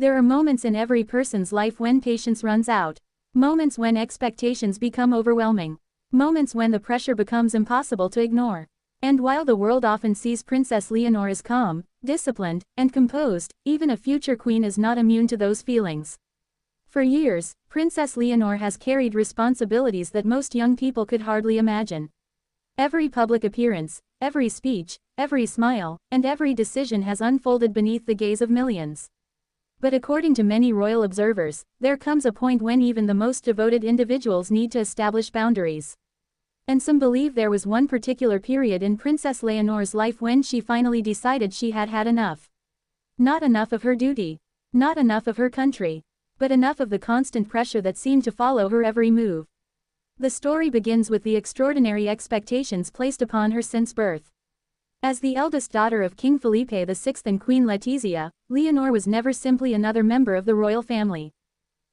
There are moments in every person's life when patience runs out. Moments when expectations become overwhelming. Moments when the pressure becomes impossible to ignore. And while the world often sees Princess Leonor as calm, disciplined, and composed, even a future queen is not immune to those feelings. For years, Princess Leonor has carried responsibilities that most young people could hardly imagine. Every public appearance, every speech, every smile, and every decision has unfolded beneath the gaze of millions. But according to many royal observers, there comes a point when even the most devoted individuals need to establish boundaries. And some believe there was one particular period in Princess Leonor's life when she finally decided she had had enough. Not enough of her duty. Not enough of her country. But enough of the constant pressure that seemed to follow her every move. The story begins with the extraordinary expectations placed upon her since birth. As the eldest daughter of King Felipe VI and Queen Letizia, Leonor was never simply another member of the royal family.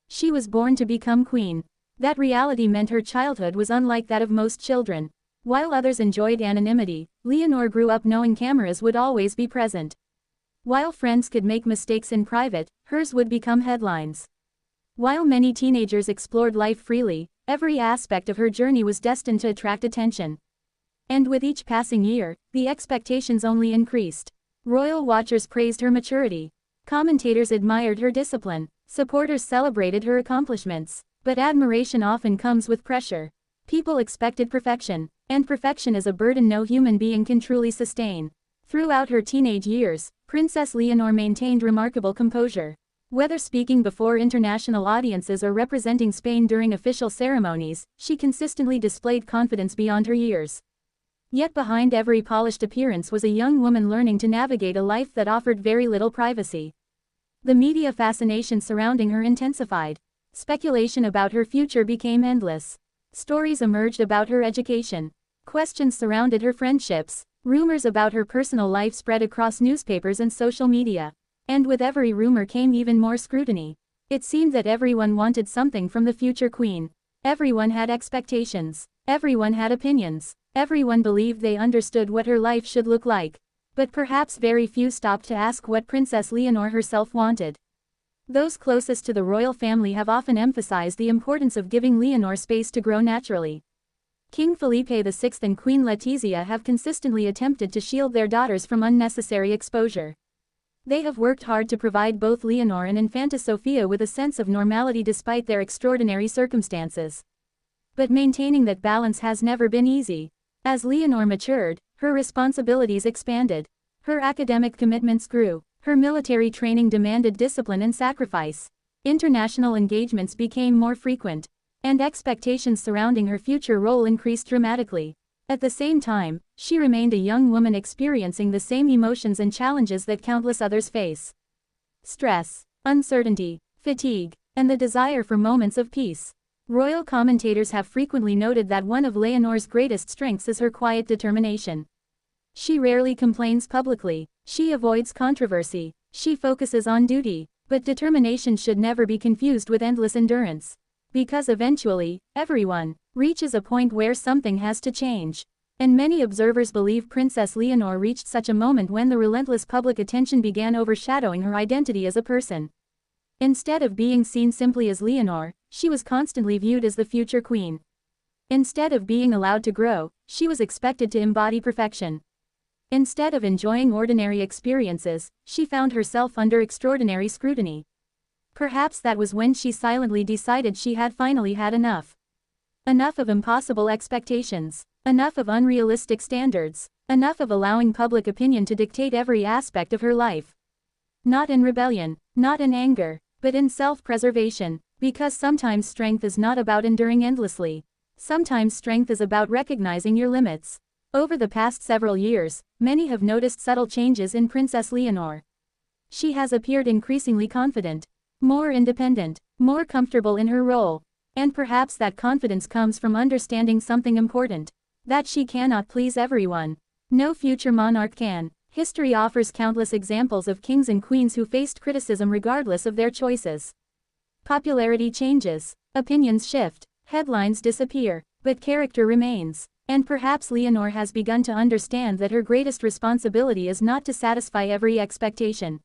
She was born to become queen. That reality meant her childhood was unlike that of most children. While others enjoyed anonymity, Leonor grew up knowing cameras would always be present. While friends could make mistakes in private, hers would become headlines. While many teenagers explored life freely, every aspect of her journey was destined to attract attention. And with each passing year, the expectations only increased. Royal watchers praised her maturity. Commentators admired her discipline. Supporters celebrated her accomplishments. But admiration often comes with pressure. People expected perfection, and perfection is a burden no human being can truly sustain. Throughout her teenage years, Princess Leonor maintained remarkable composure. Whether speaking before international audiences or representing Spain during official ceremonies, she consistently displayed confidence beyond her years. Yet behind every polished appearance was a young woman learning to navigate a life that offered very little privacy. The media fascination surrounding her intensified. Speculation about her future became endless. Stories emerged about her education. Questions surrounded her friendships. Rumors about her personal life spread across newspapers and social media. And with every rumor came even more scrutiny. It seemed that everyone wanted something from the future queen. Everyone had expectations. Everyone had opinions. Everyone believed they understood what her life should look like. But perhaps very few stopped to ask what Princess Leonor herself wanted. Those closest to the royal family have often emphasized the importance of giving Leonor space to grow naturally. King Felipe VI and Queen Letizia have consistently attempted to shield their daughters from unnecessary exposure. They have worked hard to provide both Leonor and Infanta Sofia with a sense of normality despite their extraordinary circumstances. But maintaining that balance has never been easy. As Leonor matured, her responsibilities expanded. Her academic commitments grew. Her military training demanded discipline and sacrifice. International engagements became more frequent. And expectations surrounding her future role increased dramatically. At the same time, she remained a young woman experiencing the same emotions and challenges that countless others face. Stress, uncertainty, fatigue, and the desire for moments of peace. Royal commentators have frequently noted that one of Leonor's greatest strengths is her quiet determination. She rarely complains publicly. She avoids controversy. She focuses on duty. But determination should never be confused with endless endurance. Because eventually, everyone reaches a point where something has to change. And many observers believe Princess Leonor reached such a moment when the relentless public attention began overshadowing her identity as a person. Instead of being seen simply as Leonor, she was constantly viewed as the future queen. Instead of being allowed to grow, she was expected to embody perfection. Instead of enjoying ordinary experiences, she found herself under extraordinary scrutiny. Perhaps that was when she silently decided she had finally had enough. Enough of impossible expectations. Enough of unrealistic standards. Enough of allowing public opinion to dictate every aspect of her life. Not in rebellion, not in anger, but in self-preservation. Because sometimes strength is not about enduring endlessly. Sometimes strength is about recognizing your limits. Over the past several years, many have noticed subtle changes in Princess Leonor. She has appeared increasingly confident, more independent, more comfortable in her role. And perhaps that confidence comes from understanding something important. That she cannot please everyone. No future monarch can. History offers countless examples of kings and queens who faced criticism regardless of their choices. Popularity changes, opinions shift, headlines disappear, but character remains. And perhaps Leonor has begun to understand that her greatest responsibility is not to satisfy every expectation.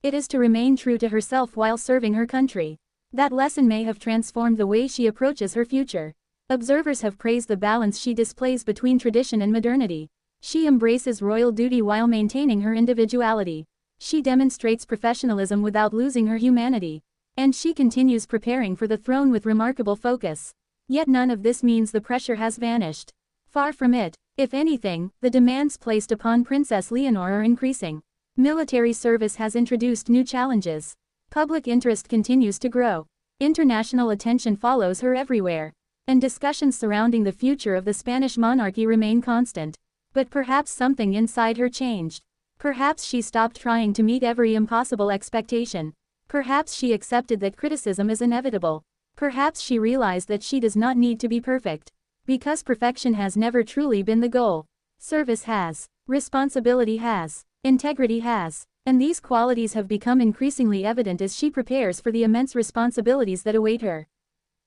It is to remain true to herself while serving her country. That lesson may have transformed the way she approaches her future. Observers have praised the balance she displays between tradition and modernity. She embraces royal duty while maintaining her individuality. She demonstrates professionalism without losing her humanity. And she continues preparing for the throne with remarkable focus. Yet none of this means the pressure has vanished. Far from it. If anything, the demands placed upon Princess Leonor are increasing. Military service has introduced new challenges. Public interest continues to grow. International attention follows her everywhere. And discussions surrounding the future of the Spanish monarchy remain constant. But perhaps something inside her changed. Perhaps she stopped trying to meet every impossible expectation. Perhaps she accepted that criticism is inevitable. Perhaps she realized that she does not need to be perfect. Because perfection has never truly been the goal. Service has. Responsibility has. Integrity has. And these qualities have become increasingly evident as she prepares for the immense responsibilities that await her.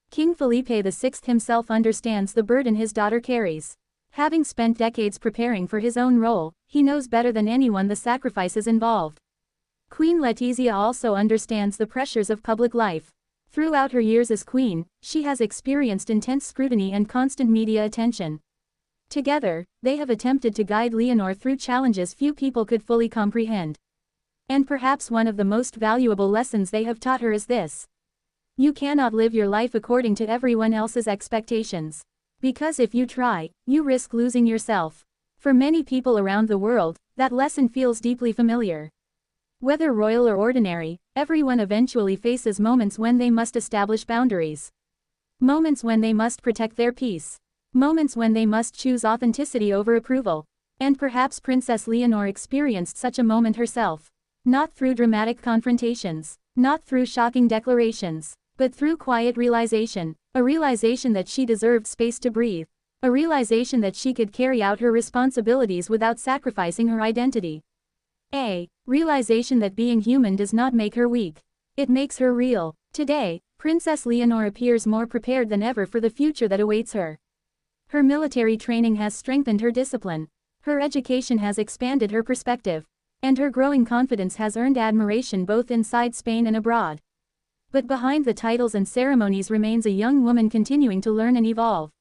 King Felipe VI himself understands the burden his daughter carries. Having spent decades preparing for his own role, he knows better than anyone the sacrifices involved. Queen Letizia also understands the pressures of public life. Throughout her years as queen, she has experienced intense scrutiny and constant media attention. Together, they have attempted to guide Leonor through challenges few people could fully comprehend. And perhaps one of the most valuable lessons they have taught her is this. You cannot live your life according to everyone else's expectations. Because if you try, you risk losing yourself. For many people around the world, that lesson feels deeply familiar. Whether royal or ordinary, everyone eventually faces moments when they must establish boundaries. Moments when they must protect their peace. Moments when they must choose authenticity over approval. And perhaps Princess Leonor experienced such a moment herself. Not through dramatic confrontations. Not through shocking declarations. But through quiet realization. A realization that she deserved space to breathe. A realization that she could carry out her responsibilities without sacrificing her identity. A realization that being human does not make her weak. It makes her real. Today, Princess Leonor appears more prepared than ever for the future that awaits her. Her military training has strengthened her discipline. Her education has expanded her perspective. And her growing confidence has earned admiration both inside Spain and abroad. But behind the titles and ceremonies remains a young woman continuing to learn and evolve.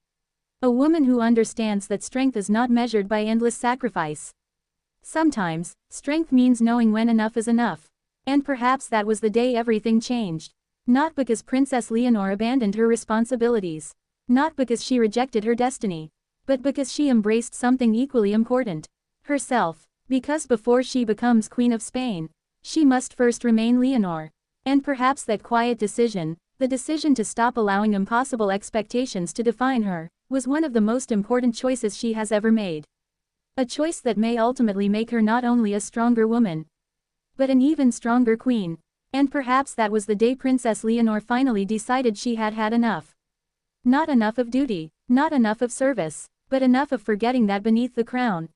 A woman who understands that strength is not measured by endless sacrifice. Sometimes, strength means knowing when enough is enough. And perhaps that was the day everything changed. Not because Princess Leonor abandoned her responsibilities. Not because she rejected her destiny. But because she embraced something equally important. Herself. Because before she becomes Queen of Spain, she must first remain Leonor. And perhaps that quiet decision, the decision to stop allowing impossible expectations to define her, was one of the most important choices she has ever made. A choice that may ultimately make her not only a stronger woman, but an even stronger queen. And perhaps that was the day Princess Leonor finally decided she had had enough. Not enough of duty, not enough of service, but enough of forgetting that beneath the crown,